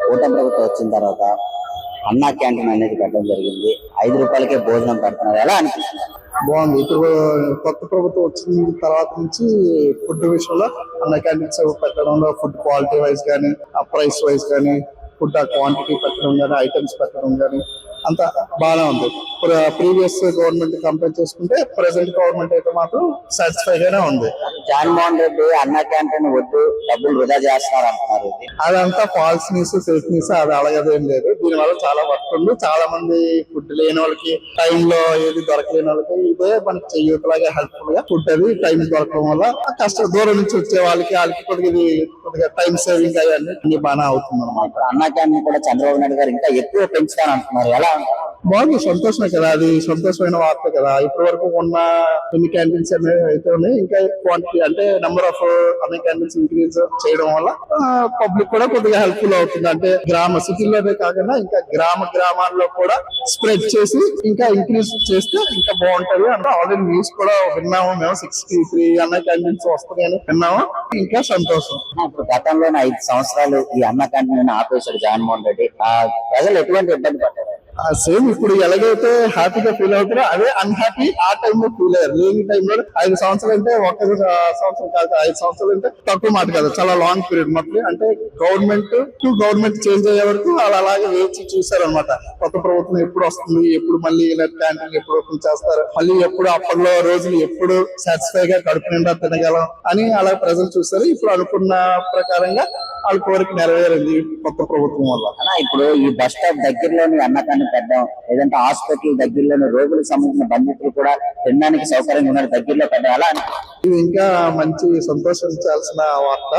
కూటమి ప్రభుత్వం వచ్చిన తర్వాత అన్నా క్యాంటీన్ అనేది పెట్టడం జరిగింది. 5 రూపాయలకే భోజనం పెడుతున్నారు. ఎలా అనిపిస్తుంది? బాగుంది. ఇప్పుడు కొత్త ప్రభుత్వం వచ్చిన తర్వాత నుంచి ఫుడ్ విషయంలో అన్న క్యాంటీన్స్ పెట్టడంలో ఫుడ్ క్వాలిటీ వైజ్ కానీ, ఆ ప్రైస్ వైజ్ కానీ, ఫుడ్ ఆ క్వాంటిటీ పెట్టడం కానీ, ఐటమ్స్ పెట్టడం కానీ అంత బాగానే ఉంది. ప్రీవియస్ గవర్నమెంట్ కంపేర్ చేసుకుంటే ప్రెసెంట్ గవర్నమెంట్ అయితే మాత్రం సాటిస్ఫై గానే ఉంది. జగన్మోహన్ రెడ్డి అన్నా క్యాంటీన్ వద్దు, డబ్బులు వృధా చేస్తున్నారు అంటున్నారు. అదంతా ఫాల్స్ న్యూస్, ఫేక్ న్యూస్. అది అలాగదేం లేదు. దీనివల్ల చాలా వర్క్ ఉంది. చాలా మంది ఫుడ్ లేని వాళ్ళకి, టైంలో ఏది దొరకలేని వాళ్ళకి ఇదే మనకి చెయ్యలాగా హెల్ప్ఫుల్ గా ఫుడ్ అది టైం దొరకడం వల్ల దూరం నుంచి వచ్చే వాళ్ళకి కొద్దిగా టైం సేవింగ్ అయ్యి బాగా అవుతుంది అనమాట. అన్నా క్యాంటీన్ కూడా చంద్రబాబు నాయుడు గారు ఇంకా ఎక్కువ పెంచుతాను అంటున్నారు. ఎలా బాగుంది, సంతోషమే కదా. అది సంతోషమైన వార్త కదా. ఇప్పటి వరకు ఉన్న ఎన్ని క్యాంటీన్స్ అయితే ఇంకా క్వాంటిటీ అంటే నెంబర్ ఆఫ్ అన్ని క్యాంటీన్స్ ఇంక్రీజ్ చేయడం వల్ల పబ్లిక్ కూడా కొద్దిగా హెల్ప్ఫుల్ అవుతుంది. అంటే సిటీలోనే కాకుండా ఇంకా గ్రామాల్లో కూడా స్ప్రెడ్ చేసి ఇంకా ఇంక్రీజ్ చేస్తే ఇంకా బాగుంటది అంటే ఆల్రెడీ న్యూస్ కూడా విన్నాము మేము. 63 అన్న క్యాంటీన్స్ వస్తున్నాయని విన్నాము. ఇంకా సంతోషం. ఇప్పుడు గతంలోనే 5 సంవత్సరాలు ఈ అన్న క్యాంటీన్ ఆపేశాడు జగన్మోహన్ రెడ్డి. ప్రజలు ఎటువంటి ఇబ్బంది పడ్డారు? సేమ్ ఇప్పుడు ఎలాగైతే హ్యాపీగా ఫీల్ అవుతారో అదే అన్హ్యాపీ ఆ టైంలో ఫీల్ అయ్యారు. లేని టైంలో 5 సంవత్సరాలు అంటే ఒక సంవత్సరం కాదు, 5 సంవత్సరాలు అంటే తక్కువ మాట కాదు, చాలా లాంగ్ పీరియడ్. మొత్తం అంటే గవర్నమెంట్ చేంజ్ అయ్యే వరకు వాళ్ళు అలాగే వేచి చూసారనమాట. కొత్త ప్రభుత్వం ఎప్పుడు వస్తుంది, ఎప్పుడు మళ్ళీ ఇలా క్యాంటీన్ ఎప్పుడు ఓపెన్ చేస్తారు, మళ్ళీ ఎప్పుడు అప్పట్లో రోజులు ఎప్పుడు సాటిస్ఫై గా కడుపు నిండా తినగలం అని అలా ప్రజలు చూస్తారు. ఇప్పుడు అనుకున్న ప్రకారంగా వాళ్ళ కోరిక నెరవేరింది కొత్త ప్రభుత్వం వల్ల. ఇప్పుడు ఈ బస్ స్టాప్ దగ్గరలోని అన్నకాన్ని పెట్టడం, లేదంటే హాస్పిటల్ దగ్గరలోని రోగులకు సంబంధించిన బంధితులు కూడా తినడానికి సౌకర్యంగా ఉన్న దగ్గరలో పెట్టడం, అలా ఇది ఇంకా మంచి సంతోషించాల్సిన వార్త.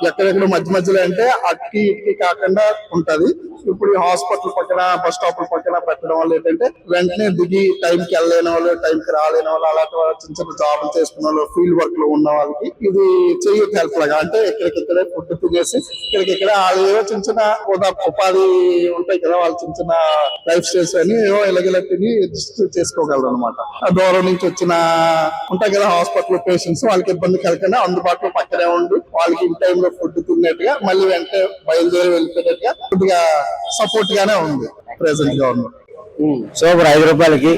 ఎక్కడెక్కడ మధ్యలో అంటే అటుకి ఇటుకి కాకుండా ఉంటది. ఇప్పుడు హాస్పిటల్ పక్కన, బస్ స్టాప్ పక్కన పెట్టడం వల్ల ఏంటంటే వెంటనే దిగి టైంకి వెళ్ళలేని వాళ్ళు, టైంకి రాలేని వాళ్ళు, అలాంటి చిన్న చిన్న జాబులు చేసుకున్న వాళ్ళు, ఫీల్డ్ వర్క్ లో ఉన్న వాళ్ళకి ఇది చేయొచ్చు హెల్ప్ లాగా. అంటే ఇక్కడికిక్కడే ఫుడ్ తినేసి ఇక్కడికిక్కడ వాళ్ళు ఏవో చిన్న చిన్న ఉపాధి ఉంటాయి కదా, వాళ్ళు చిన్న చిన్న లైఫ్ స్టైల్స్ అని ఏవో ఇలాగ తిని అడ్జస్ట్ చేసుకోగలరు అనమాట. దూరం నుంచి వచ్చిన ఉంటాయి కదా హాస్పిటల్ పేషెంట్స్, వాళ్ళకి ఇబ్బంది కలగకుండా అందుబాటులో పక్కనే ఉండి వాళ్ళకి ఇన్ టైమ్ లో ఫుడ్ తిన్నట్టుగా మళ్ళీ వెంటనే బయలుదేరి వెళ్ళిపోయినట్టుగా కొద్దిగా సపోర్ట్ గానే ఉంది ప్రెసెంట్ గవర్నమెంట్. సూపర్. 5 రూపాయలకి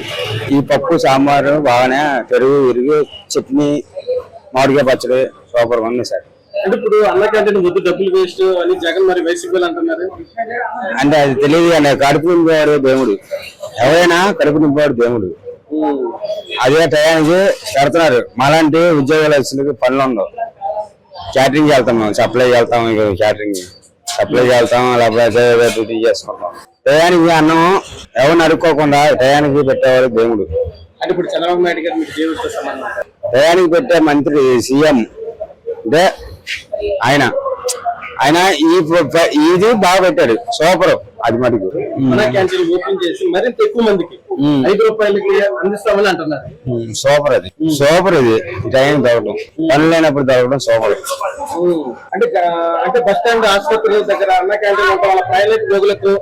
ఈ పప్పు, సాంబారు బాగానే, పెరుగు, ఇరుగు, చట్నీ, మామిడికాయ పచ్చడి సూపర్ ఉంది సార్. అంటే ఇప్పుడు అన్న క్యాంటీన్ వద్దు, డబ్బులు వేస్ట్ అని జగన్ మరి వైసీపీ అంటున్నారు. అంటే అది తెలియదు కానీ కడుపు నింపేవాడు దేవుడు. ఎవరైనా కడుపు నింపేవాడు దేవుడు. అదే టయానికి పెడుతున్నారు. మాలాంటి ఉద్యోగాలు పనులు ఉండవు. క్యాటరింగ్ వెళ్తాం, మేము సప్లై వెళ్తాం, క్యాటరింగ్ సప్లై వెళ్తాం, లేకపోతే డ్యూటీ చేసుకుంటాం. టయానికి అన్నం ఎవరిని అడుక్కోకుండా టయానికి పెట్టేవాడు దేవుడు. అంటే ఇప్పుడు చంద్రబాబు నాయుడు గారు మీకు దేవుడితో సమానం. టయానికి పెట్టే మంత్రి సీఎం అంటే ఆయన ఇది బాగా పెట్టాడు. సూపర్. అది మటుకు క్యాంటీన్ ఓపెన్ చేసి మరింత ఎక్కువ మందికి 5 రూపాయలకి అందిస్తామని అంటున్నారు. సూపర్. అది సూపర్. ఇది టైం దొరకడం, పని లేనప్పుడు దొరకడం సూపర్. అంటే బస్ స్టాండ్, ఆసుపత్రి దగ్గర అన్న క్యాంటీన్ ఉంటాం. వాళ్ళ ప్రైవేట్ రోగులకు,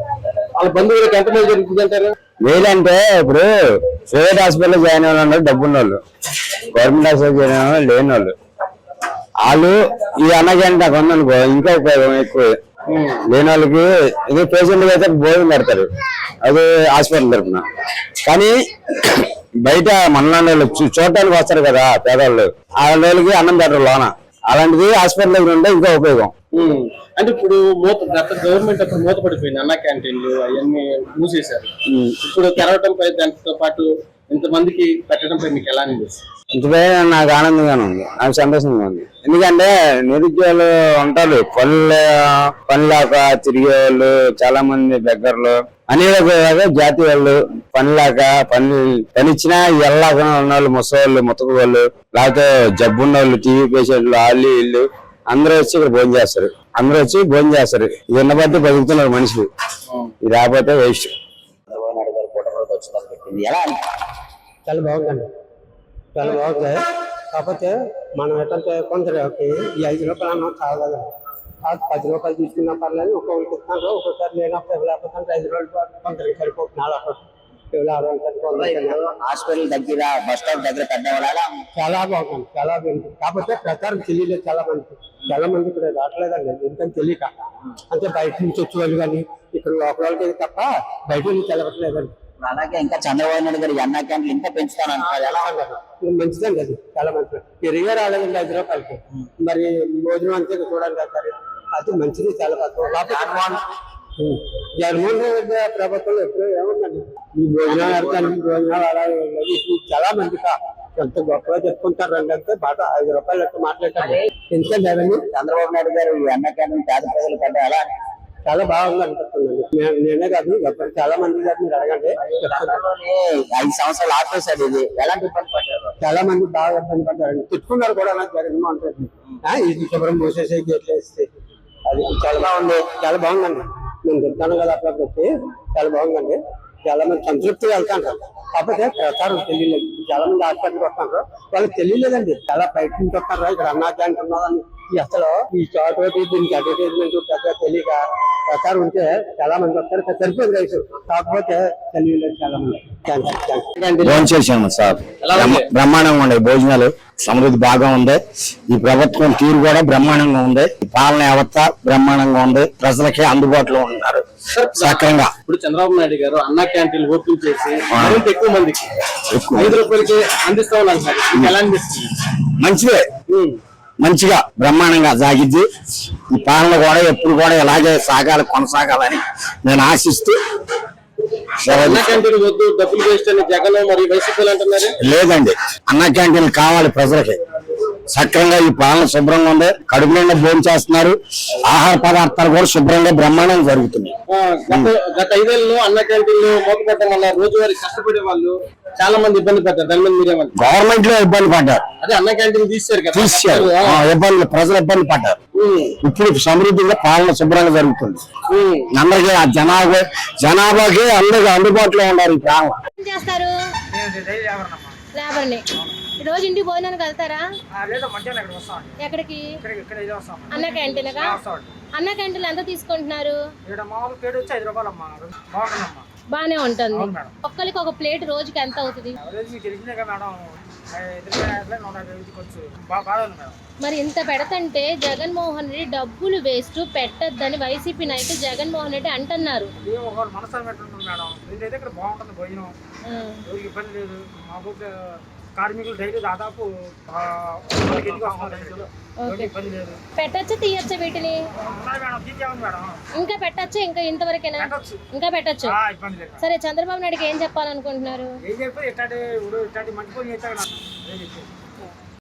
వాళ్ళ బంధువులకు ఎంత మంది జరుగుతుంది అంటారు? వేలంటే ఇప్పుడు ప్రైవేట్ హాస్పిటల్ జాయిన్ అయిన వాళ్ళు డబ్బున్న వాళ్ళు, గవర్నమెంట్ హాస్పిటల్ జాయిన్ అయిన వాళ్ళు లేని వాళ్ళు ఈ అన్న క్యాంటీన్ నాకు ఉందనుకో ఇంకా ఉపయోగం ఎక్కువ. లేని వాళ్ళకి ఇది పేషెంట్ అయితే భోజనం పెడతారు, అది హాస్పిటల్ తరఫున. కానీ బయట మనలాంటి వాళ్ళు చూడటానికి వస్తారు కదా పేదవాళ్ళు, ఆ వాళ్ళకి అన్నం పెట్టరు లోన. అలాంటిది హాస్పిటల్ దగ్గర ఉంటే ఇంకా ఉపయోగం. అంటే ఇప్పుడు గవర్నమెంట్ అప్పుడు మూత పడిపోయింది, అన్న క్యాంటీన్లు అవన్నీ మూసేశారు. ఇప్పుడు తెరవటంపై దాంతో పాటు ఇంతమందికి పెట్టడంపై మీకు ఎలా అనిపిస్తుంది? ఇంతపై నాకు ఆనందంగానే ఉంది, నాకు సంతోషంగా ఉంది. ఎందుకంటే నిరుద్యోగులు ఉంటారు, పనిలేక తిరిగే వాళ్ళు, చాలా మంది దగ్గరలో అనేక జాతి వాళ్ళు పనిలేక పనిచ్చినా ఎల్లాక ఉన్న వాళ్ళు, ముసవాళ్ళు, ముతక వాళ్ళు, లేకపోతే జబ్బున్న వాళ్ళు, టీవీ పేషెంట్లు, వాళ్ళు వీళ్ళు అందరూ వచ్చి ఇక్కడ భోజనం చేస్తారు. ఇది ఉన్న బట్టి బతుకుతున్నారు మనుషులు. ఇది రాకపోతే వేస్ట్. చాలా బాగుందండి, చాలా బాగుంది. కాకపోతే మనం ఎట్లంటే కొందరికి ఈ 5 రూపాయలు అన్నం కాదు, 10 రూపాయలు తీసుకున్నా పర్లేదు. ఒక్కొక్కరికి ఇస్తున్నారు, ఒక్కొక్కసారి లేనప్పుడు లేకపోతే 5 రూపాయలు కొందరికి సరిపోతుంది. అలా ఎవరు ఆరోగ్యం హాస్పిటల్ దగ్గర బస్ స్టాప్ దగ్గర పెట్టడం చాలా బాగుంది, చాలా బాగుంది. కాకపోతే ప్రచారం తెలియలేదు చాలా మంది ఇక్కడ రావట్లేదండి, ఎందుకని తెలియక. అంటే బయట నుంచి వచ్చేవాళ్ళు కానీ ఇక్కడ లోపల వాళ్ళకి తప్ప బయట నుంచి తెలవట్లేదండి. అలాగే ఇంకా చంద్రబాబు నాయుడు గారు అన్న క్యాంటీన్లు ఇంకా పెంచుతానంటారు. ఎలా ఇది మంచిదండి, అది చాలా మంచిది. పెరిగే రాలేదండి 5 రూపాయలకి, మరి భోజనం అంతే చూడండి అంటారు, అది మంచిది చాలా తక్కువ. జగన్మోహన్ రెడ్డి ప్రభుత్వంలో ఎప్పుడో ఏముందండి ఈ భోజనాలు అలా ఇది చాలా మందిగా ఎంత గొప్పగా చెప్పుకుంటారు రండి అంటే బాగా 5 రూపాయలు అయితే మాట్లాడతారు. ఎందుకంటే అవన్నీ చంద్రబాబు నాయుడు గారు ఈ అన్న క్యాంటీన్ పేద ప్రజలు పెట్టడం ఎలా చాలా బాగుంది అనిపిస్తుందండి. నేనే కాదు ఎప్పుడు చాలా మంది గారు మీరు అడగండి. 5 సంవత్సరాలు ఆపేశారు. ఇది ఎలాంటి ఇబ్బంది పడ్డారు? చాలా మంది బాగా ఇబ్బంది పడ్డారండి, తిట్టుకున్నారు కూడా. నాకు జగన్మోహన్ రెడ్డి ఇది శుభ్రం మూసేసి గేట్లు వేస్తే అది చాలా బాగుంది, చాలా బాగుందండి. నేను తింటాను కదా అప్పుడప్పుడు వచ్చి, చాలా బాగుందండి. చాలా మంది సంతృప్తిగా వెళ్తాను. కాకపోతే ప్రచారం తెలియలేదు. చాలా మంది హాస్పిటల్కి వస్తున్నారు, వాళ్ళకి తెలియలేదండి. చాలా బయట నుంచి వస్తున్నారు, ఇక్కడ అన్నా క్యాంటీన్ ఉన్నదని అసలు ఈ చోట దీనికి అడ్వర్టైజ్మెంట్ పెద్దగా తెలియక ప్రచారం ఉంటే చాలా మంది వస్తారు. సరిపోయింది రైతు, కాకపోతే తెలియలేదు చాలా మంది. భోజనం చేసాము సార్, బ్రహ్మాండంగా ఉండే భోజనాలు, సమృద్ధి బాగా ఉంది. ఈ ప్రభుత్వం తీరు కూడా బ్రహ్మాండంగా ఉంది. పాలన వ్యవస్థ బ్రహ్మాండంగా ఉంది. ప్రజలకి అందుబాటులో ఉన్నారు సక్రంగా. ఇప్పుడు చంద్రబాబు నాయుడు గారు అన్న క్యాంటీన్ ఓపెన్ చేసి మరింత ఎక్కువ మందికి 5 రూపాయలకి అందిస్తా ఉన్నారు సార్, ఎలా అనిపిస్తుంది? మంచిదే, మంచిగా బ్రహ్మాండంగా సాగిద్ది. ఈ పాలన కూడా ఎప్పుడు కూడా ఇలాగే కొనసాగాలని నేను ఆశిస్తూ. అన్న క్యాంటీన్ వద్దు, డబ్బులు వేస్ట్ అని జగన్ మరి వైసీపీలు అంటున్నారు. లేదండి, అన్న క్యాంటీన్ కావాలి ప్రజలకి. సక్రంగా ఈ పాలన శుభ్రంగా ఉంది, కడుపు నిండా భోజనం చేస్తున్నారు. ఆహార పదార్థాలు కూడా శుభ్రంగా బ్రహ్మాండంగా జరుగుతున్నాయి. గత 5 ఏళ్ళలో అన్న క్యాంటీన్లు మూతపడటం వల్ల రోజువారీ కష్టపడే వాళ్ళు చాలా మంది ఇబ్బంది పడ్డారు. దాని మీద మీరేమంటారు? గవర్నమెంట్ లో ఇబ్బంది పడ్డారు, అదే అన్న క్యాంటీన్ తీశారు కదా, తీశారు. ప్రజలు ఇబ్బంది పడ్డారు. ఇప్పుడు సమృద్ధిగా పాలన శుభ్రంగా జరుగుతుంది. అందరికీ ఆ జనాభాకి అందరికీ అందుబాటులో ఉన్నారు ఈ పాలన. చేస్తారు లేబర్ని రోజు ఇంటికి భోజనానికి వెళ్తారా? ఎక్కడికి? అన్న క్యాంటీన్. అన్న క్యాంటీన్ ఎంత తీసుకుంటున్నారు? బానే ఉంటుంది. ఒక్కరికి ఒక ప్లేట్ రోజుకి ఎంత అవుతుంది? మరి ఇంత పెడతంటే జగన్మోహన్ రెడ్డి డబ్బులు వేస్ట్ పెట్టద్దని వైసీపీ నాయకులు జగన్మోహన్ రెడ్డి అంటున్నారు. కార్మికులు డైలీ దాదాపు పెట్టచ్చా తీయచ్చా వీటిని? ఇంకా పెట్టచ్చా? ఇంకా ఇంతవరకేనా? ఇంకా పెట్టచ్చు. సరే, చంద్రబాబు నాయుడుకి ఏం చెప్పాలనుకుంటున్నారు? ఏం చెప్పి ఇట్లాంటి మంచి పని చేస్తాడు.